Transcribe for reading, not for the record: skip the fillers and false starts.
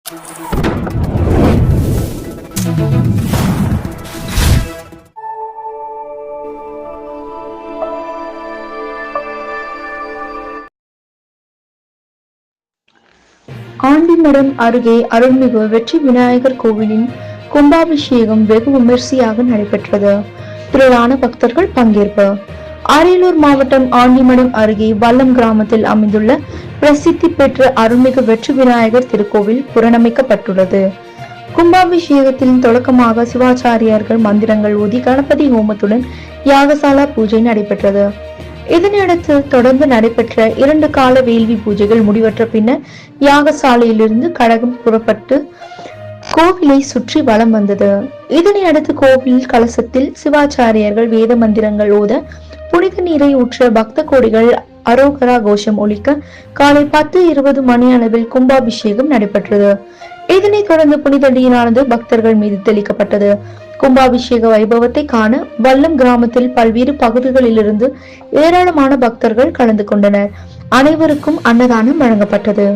ஆண்டிமடம் அருகே அருள்மிகு வெற்றி விநாயகர் கோவிலின் கும்பாபிஷேகம் வெகு விமரிசையாக நடைபெற்றது. திரளான பக்தர்கள் பங்கேற்பு. அரியலூர் மாவட்டம் ஆண்டிமடம் அருகே வல்லம் கிராமத்தில் அமைந்துள்ள பிரசித்தி பெற்ற அருள்மிகு வெற்றி விநாயகர் திருக்கோவில் புனரமைக்கப்பட்டுள்ளது. கும்பாபிஷேகத்தில் தொடக்கமாக சிவாச்சாரியார்கள் மந்திரங்கள் ஓதி கணபதி ஹோமத்துடன் யாகசாலா பூஜை நடைபெற்றது. இதனையடுத்து தொடர்ந்து நடைபெற்ற 2 கால வேள்வி பூஜைகள் முடிவற்ற பின்னர் யாகசாலையிலிருந்து கழகம் புறப்பட்டு கோவிலை சுற்றி வலம் வந்தது. இதனையடுத்து கோவில் கலசத்தில் சிவாச்சாரியர்கள் வேத மந்திரங்கள் ஓத, புனித நீரை ஊற்ற பக்த கோடிகள் அரோகரா கோஷம் ஒலிக்க காலை 10:20 மணி அளவில் கும்பாபிஷேகம் நடைபெற்றது. இதனைத் தொடர்ந்து புனித நீரானது பக்தர்கள் மீது தெளிக்கப்பட்டது. கும்பாபிஷேக வைபவத்தை காண வல்லம் கிராமத்தில் பல்வேறு பகுதிகளிலிருந்து ஏராளமான பக்தர்கள் கலந்து கொண்டனர். அனைவருக்கும் அன்னதானம் வழங்கப்பட்டது.